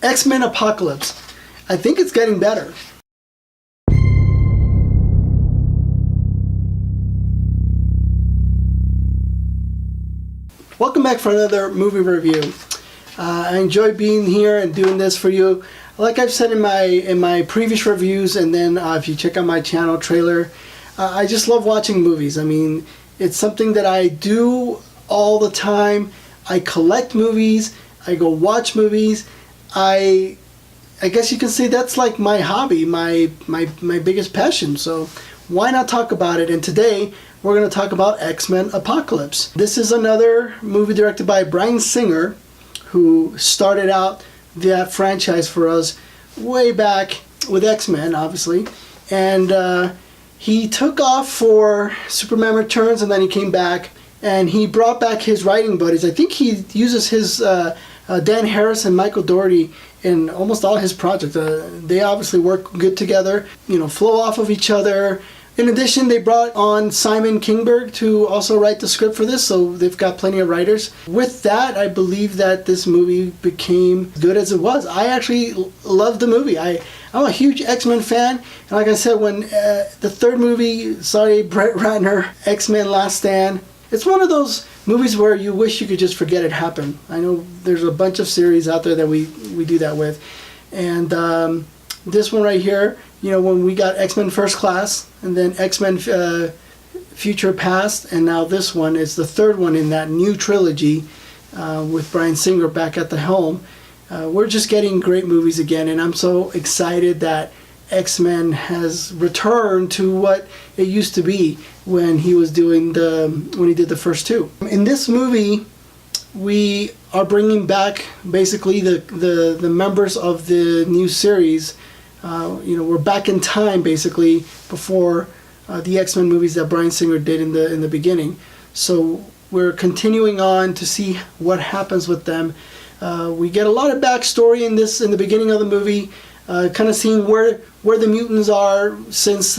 X-Men Apocalypse. I think it's getting better. Welcome back for another movie review. I enjoy being here and doing this for you. Like I've said in my previous reviews, and then if you check out my channel trailer, I just love watching movies. I mean, it's something that I do all the time. I collect movies. I go watch movies. I guess you can say that's like my hobby, my biggest passion. So why not talk about it? And today we're going to talk about X-Men Apocalypse. This is another movie directed by Bryan Singer, who started out that franchise for us way back with X-Men, obviously. And he took off for Superman Returns, and then he came back and he brought back his writing buddies. I think he uses his Dan Harris and Michael Dougherty in almost all his projects. They obviously work good together, flow off of each other. In addition, they brought on Simon Kinberg to also write the script for this, so they've got plenty of writers. With that, I believe that this movie became good as it was. I actually loved the movie. I'm a huge X-Men fan, and like I said, when the third movie, Brett Ratner, X-Men Last Stand, it's one of those movies where you wish you could just forget it happened. I know there's a bunch of series out there that we do that with. And this one right here, when we got X-Men First Class, and then X-Men Future Past, and now this one is the third one in that new trilogy with Bryan Singer back at the helm. We're just getting great movies again, and I'm so excited that X-Men has returned to what it used to be when he was doing when he did the first two. In this movie, we are bringing back basically the members of the new series. We're back in time basically before the X-Men movies that Bryan Singer did in the beginning. So we're continuing on to see what happens with them. We get a lot of backstory in the beginning of the movie. Kind of seeing where the mutants are since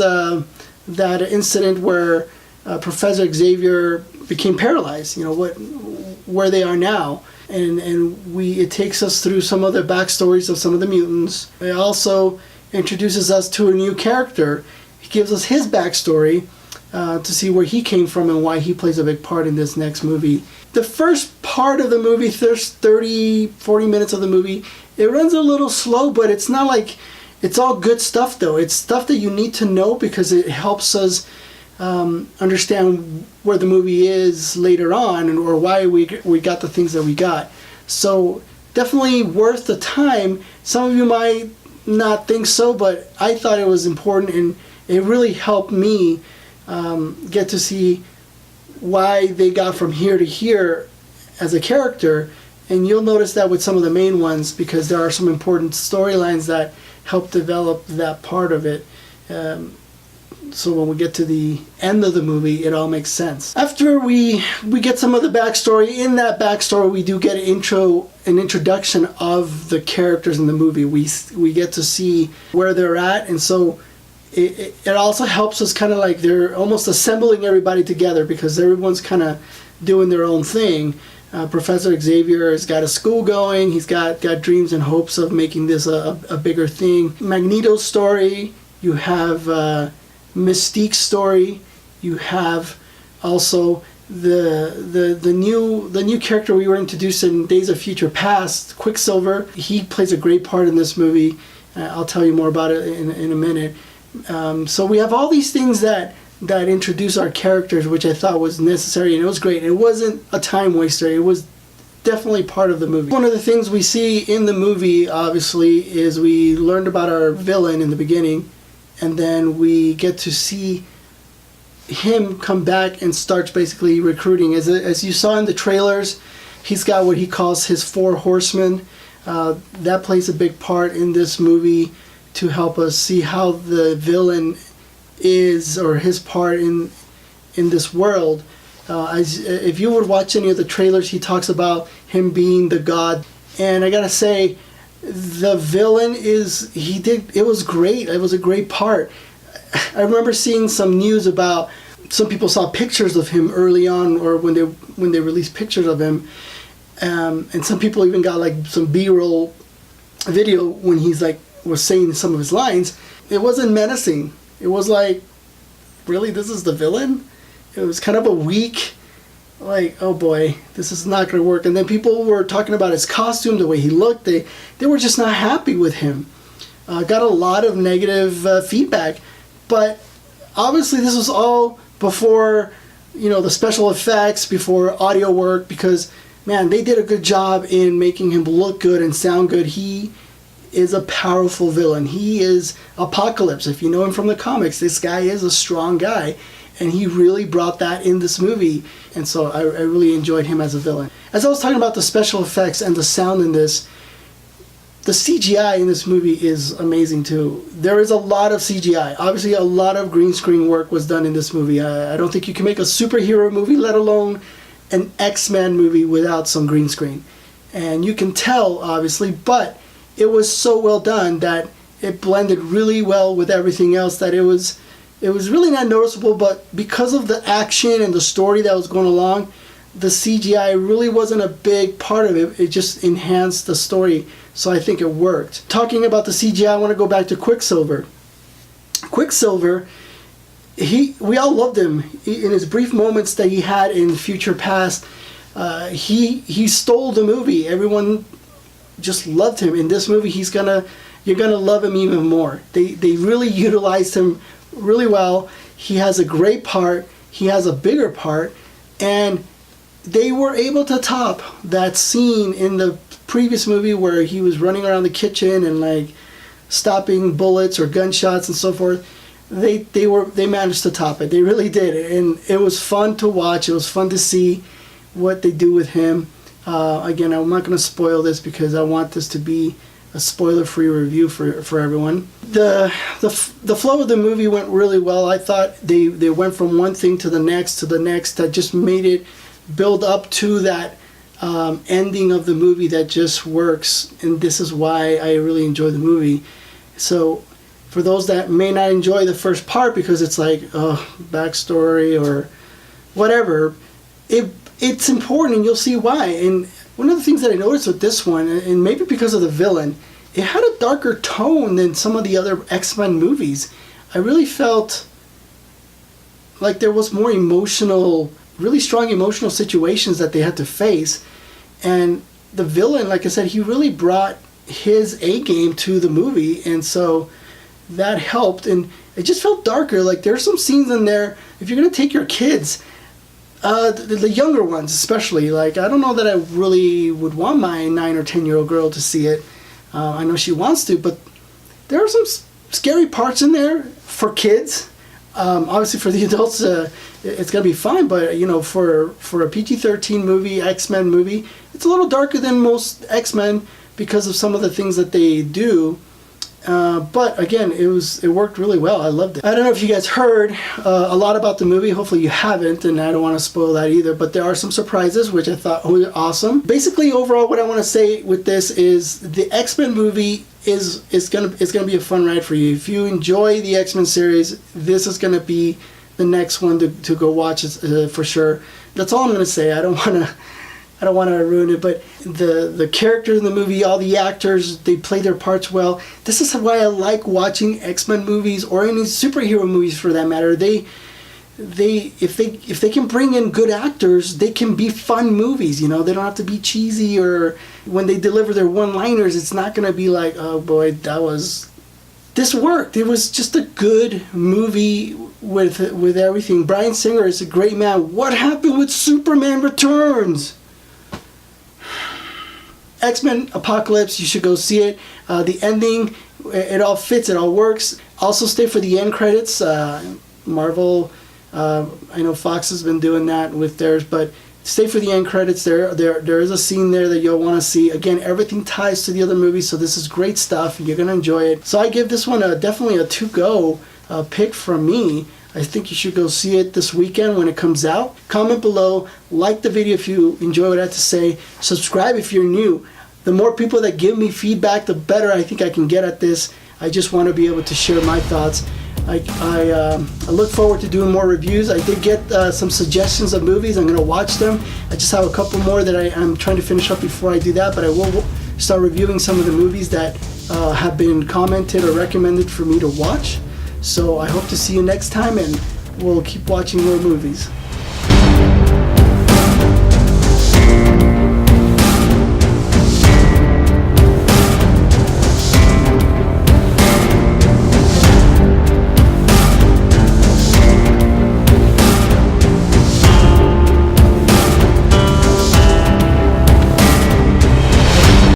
that incident where Professor Xavier became paralyzed. Where they are now, and it takes us through some of the backstories of some of the mutants. It also introduces us to a new character. He gives us his backstory to see where he came from and why he plays a big part in this next movie. The first part of the movie, first 30-40 minutes of the movie, it runs a little slow, but it's not like it's all good stuff though. It's stuff that you need to know because it helps us understand where the movie is later on, or why we got the things that we got. So definitely worth the time. Some of you might not think so, but I thought it was important, and it really helped me get to see why they got from here to here as a character. And you'll notice that with some of the main ones, because there are some important storylines that help develop that part of it. So when we get to the end of the movie, it all makes sense. After we get some of the backstory, in that backstory we do get an introduction of the characters in the movie. We get to see where they're at, and so it also helps us kind of like they're almost assembling everybody together, because everyone's kind of doing their own thing. Professor Xavier has got a school going. He's got dreams and hopes of making this a bigger thing. Magneto's story. You have Mystique's story. You have also the new character we were introduced in Days of Future Past, Quicksilver. He plays a great part in this movie. I'll tell you more about it in a minute. So we have all these things that introduce our characters, which I thought was necessary, and it was great. It wasn't a time waster. It was definitely part of the movie. One of the things we see in the movie, obviously, is we learned about our villain in the beginning, and then we get to see him come back and starts basically recruiting. As you saw in the trailers, he's got what he calls his 4 horsemen. That plays a big part in this movie to help us see how the villain is, or his part in this world. If you would watch any of the trailers, he talks about him being the god, and I gotta say, the villain it was great. It was a great part. I remember seeing some news about some people saw pictures of him early on, or when they released pictures of him, and some people even got like some B-roll video when he's like was saying some of his lines, it wasn't menacing. It was like, really, this is the villain? It was kind of a weak, like, oh boy, this is not going to work. And then people were talking about his costume, the way he looked. They were just not happy with him. Got a lot of negative feedback. But obviously this was all before, the special effects, before audio work, because, man, they did a good job in making him look good and sound good. He is a powerful villain. He is Apocalypse. If you know him from the comics, this guy is a strong guy. And he really brought that in this movie. And so I really enjoyed him as a villain. As I was talking about the special effects and the sound in this, the CGI in this movie is amazing too. There is a lot of CGI. Obviously a lot of green screen work was done in this movie. I don't think you can make a superhero movie, let alone an X-Men movie, without some green screen. And you can tell, obviously, but it was so well done that it blended really well with everything else that it was really not noticeable. But because of the action and the story that was going along, the CGI really wasn't a big part of it. It just enhanced the story, so I think it worked. Talking about the CGI, I want to go back to Quicksilver. Quicksilver, we all loved him. In his brief moments that he had in Future Past, he stole the movie. Everyone just loved him. In this movie, you're gonna love him even more. They really utilized him really well. He has a great part. He has a bigger part, and they were able to top that scene in the previous movie where he was running around the kitchen and like stopping bullets or gunshots and so forth. They managed to top it. They really did, and it was fun to watch. It was fun to see what they do with him. Again, I'm not going to spoil this because I want this to be a spoiler-free review for everyone. The flow of the movie went really well. I thought they went from one thing to the next that just made it build up to that ending of the movie that just works. And this is why I really enjoy the movie. So for those that may not enjoy the first part because it's like backstory or whatever, it's important, and you'll see why. And one of the things that I noticed with this one, and maybe because of the villain, it had a darker tone than some of the other X-Men movies. I really felt like there was more really strong emotional situations that they had to face. And the villain, like I said, he really brought his A-game to the movie, and so that helped. And it just felt darker. Like there's some scenes in there, if you're going to take your kids, the younger ones especially, like I don't know that I really would want my 9 or 10-year-old girl to see it. I know she wants to, but there are some scary parts in there for kids. Obviously for the adults, it's gonna be fine, but for a PG-13 movie, X-Men movie, it's a little darker than most X-Men because of some of the things that they do. But again, it worked really well. I loved it. I don't know if you guys heard a lot about the movie. Hopefully you haven't, and I don't want to spoil that either. But there are some surprises, which I thought were awesome. Basically, overall, what I want to say with this is the X-Men movie is gonna be a fun ride for you. If you enjoy the X-Men series, this is gonna be the next one to go watch for sure. That's all I'm gonna say. I don't want to ruin it, but the characters in the movie, all the actors, they play their parts well. This is why I like watching X-Men movies, or any superhero movies for that matter. If they can bring in good actors, they can be fun movies. They don't have to be cheesy, or when they deliver their one-liners, it's not going to be like, oh boy, this worked. It was just a good movie with everything. Bryan Singer is a great man. What happened with Superman Returns? X-Men Apocalypse, you should go see it. The ending, it all fits, it all works. Also stay for the end credits. Marvel, I know Fox has been doing that with theirs, but stay for the end credits. There is a scene there that you'll want to see. Again, everything ties to the other movies, so this is great stuff. You're going to enjoy it. So I give this one definitely a to-go pick from me. I think you should go see it this weekend when it comes out. Comment below, like the video if you enjoy what I have to say, subscribe if you're new. The more people that give me feedback, the better I think I can get at this. I just want to be able to share my thoughts. I look forward to doing more reviews. I did get some suggestions of movies. I'm going to watch them. I just have a couple more that I'm trying to finish up before I do that, but I will start reviewing some of the movies that have been commented or recommended for me to watch. So I hope to see you next time, and we'll keep watching more movies.